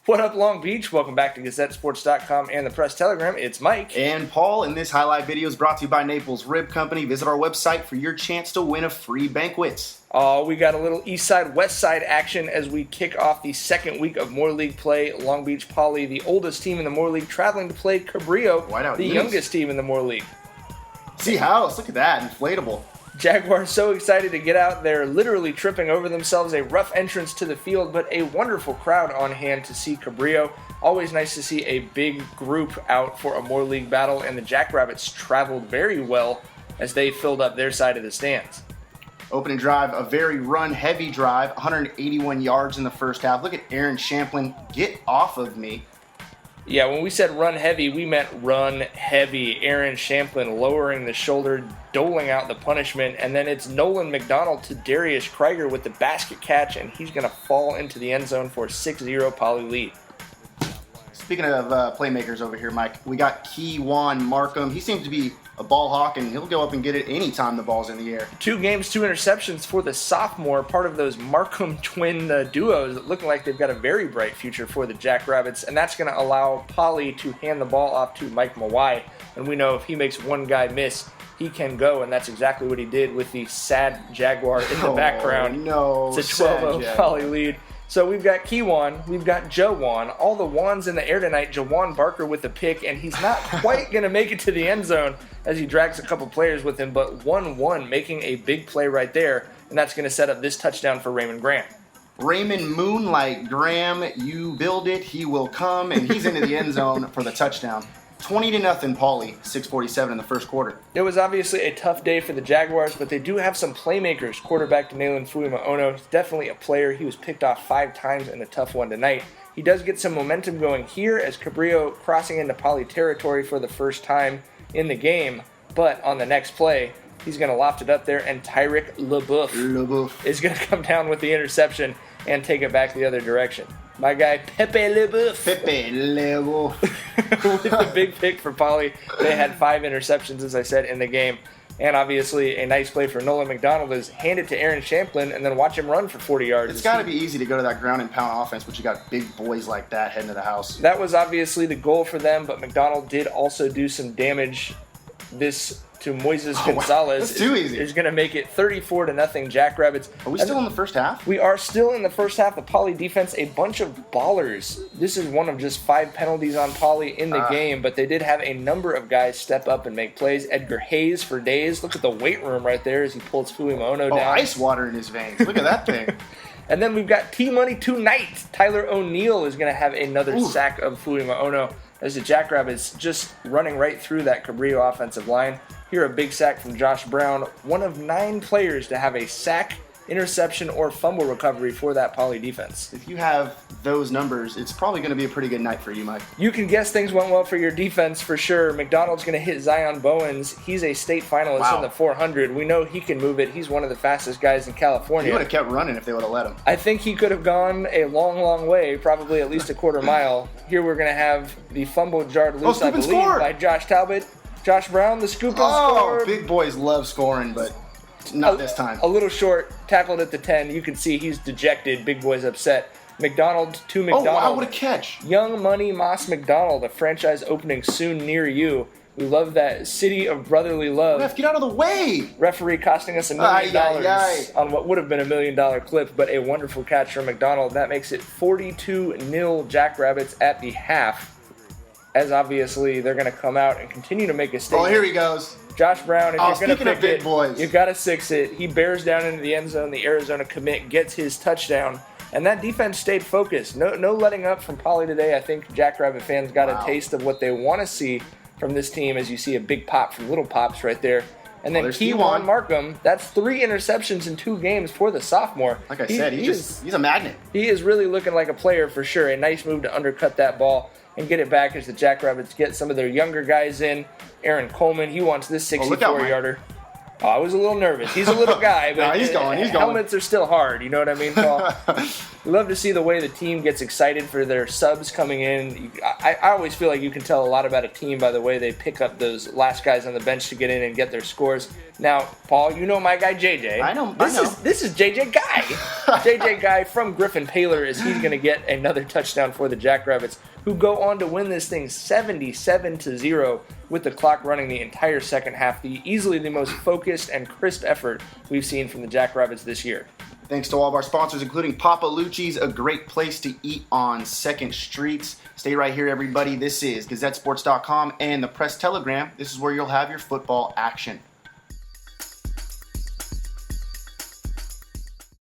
What up, Long Beach? Welcome back to GazetteSports.com and the Press Telegram. It's Mike. And Paul, and this highlight video is brought to you by Naples Rib Company. Visit our website for your chance to win a free banquet. We got a little East Side, West Side action as we kick off the second week of Moore League play. Long Beach Poly, the oldest team in the Moore League, traveling to play Cabrillo, the youngest team in the Moore League. See house, look at that, inflatable. Jaguars so excited to get out there, literally tripping over themselves. A rough entrance to the field, but a wonderful crowd on hand to see Cabrillo. Always nice to see a big group out for a Moore League battle, and the Jackrabbits traveled very well as they filled up their side of the stands. Opening drive, a very run-heavy drive, 181 yards in the first half. Look at Aaron Champlin, get off of me. Yeah, when we said run heavy, we meant run heavy. Aaron Champlin lowering the shoulder, doling out the punishment, and then it's Nolan McDonald to Darius Krieger with the basket catch, and he's going to fall into the end zone for a 6-0 Poly lead. Speaking of playmakers over here, Mike, we got Keywan Markham. He seems to be a ball hawk, and he'll go up and get it anytime the ball's in the air. 2 games, 2 interceptions for the sophomore, part of those Markham twin duos, looking like they've got a very bright future for the Jackrabbits, and that's going to allow Poly to hand the ball off to Mike Mawai, and we know if he makes one guy miss, he can go, and that's exactly what he did with the sad Jaguar in the background. No, it's a 12-0 Poly lead. So we've got Keywan, we've got Jawan, all the Wans in the air tonight. Jawan Barker with the pick, and he's not quite going to make it to the end zone as he drags a couple players with him, but 1-1 making a big play right there, and that's going to set up this touchdown for Raymond Graham. Raymond Moonlight Graham, you build it, he will come, and he's into the end zone for the touchdown. 20-0 Poly, 6:47 in the first quarter. It was obviously a tough day for the Jaguars, but they do have some playmakers. Quarterback Nalen Fuimaono, he's definitely a player. He was picked off 5 times in a tough one tonight. He does get some momentum going here as Cabrillo crossing into Poly territory for the first time in the game, but on the next play, he's going to loft it up there, and Tyrick LeBoeuf is going to come down with the interception and take it back the other direction. My guy, Pepe LeBoeuf. With the big pick for Poly. They had 5 interceptions, as I said, in the game. And obviously, a nice play for Nolan McDonald is hand it to Aaron Champlin and then watch him run for 40 yards. It's got to be easy to go to that ground and pound offense, but you got big boys like that heading to the house. That was obviously the goal for them, but McDonald did also do some damage. This to Moises Gonzalez. That's too easy. Is going to make it 34-0 Jackrabbits. Are we still in the first half? We are still in the first half. The Poly defense, a bunch of ballers. This is one of just 5 penalties on Poly in the game, but they did have a number of guys step up and make plays. Edgar Hayes for days. Look at the weight room right there as he pulls Fuimaono down. Ice water in his veins. Look at that thing. And then we've got T-Money tonight. Tyler O'Neill is going to have another sack of Fuimaono as the Jackrabbits just running right through that Cabrillo offensive line. Here a big sack from Josh Brown, one of 9 players to have a sack, interception, or fumble recovery for that Poly defense. If you have those numbers, it's probably going to be a pretty good night for you, Mike. You can guess things went well for your defense for sure. McDonald's going to hit Zion Bowens. He's a state finalist in the 400. We know he can move it. He's one of the fastest guys in California. He would have kept running if they would have let him. I think he could have gone a long, long way, probably at least a quarter mile. Here we're going to have the fumble jarred loose, I believe, by Josh Talbot. Josh Brown, the scoop and score. Big boys love scoring, but not this time. A little short, tackled at the 10. You can see he's dejected. Big boy's upset. McDonald to McDonald. Oh, wow, what a catch. Young Money Moss McDonald, a franchise opening soon near you. We love that city of brotherly love. Ref, get out of the way. Referee costing us $1 million on what would have been $1 million clip, but a wonderful catch from McDonald. That makes it 42-0 Jackrabbits at the half. As obviously they're going to come out and continue to make a statement. Oh, here he goes. Josh Brown, if you're going to pick big it, boys, you've got to 6 it. He bears down into the end zone. The Arizona commit gets his touchdown. And that defense stayed focused. No letting up from Poly today. I think Jackrabbit fans got a taste of what they want to see from this team as you see a big pop from Little Pops right there. And then Keywan Markham, that's 3 interceptions in 2 games for the sophomore. Like I said, he's a magnet. He is really looking like a player for sure. A nice move to undercut that ball and get it back as the Jackrabbits get some of their younger guys in. Aaron Coleman, he wants this 64-yarder. Oh, I was a little nervous. He's a little guy, but no, he's going. Helmets are still hard. You know what I mean, Paul? We love to see the way the team gets excited for their subs coming in. I always feel like you can tell a lot about a team by the way they pick up those last guys on the bench to get in and get their scores. Now, Paul, you know my guy JJ. I know. This is JJ Guy. JJ Guy from Griffin Paler is he's going to get another touchdown for the Jackrabbits, who go on to win this thing 77-0 with the clock running the entire second half. Easily the most focused and crisp effort we've seen from the Jackrabbits this year. Thanks to all of our sponsors, including Papa Lucci's, a great place to eat on 2nd Streets. Stay right here, everybody. This is GazetteSports.com and the Press Telegram. This is where you'll have your football action.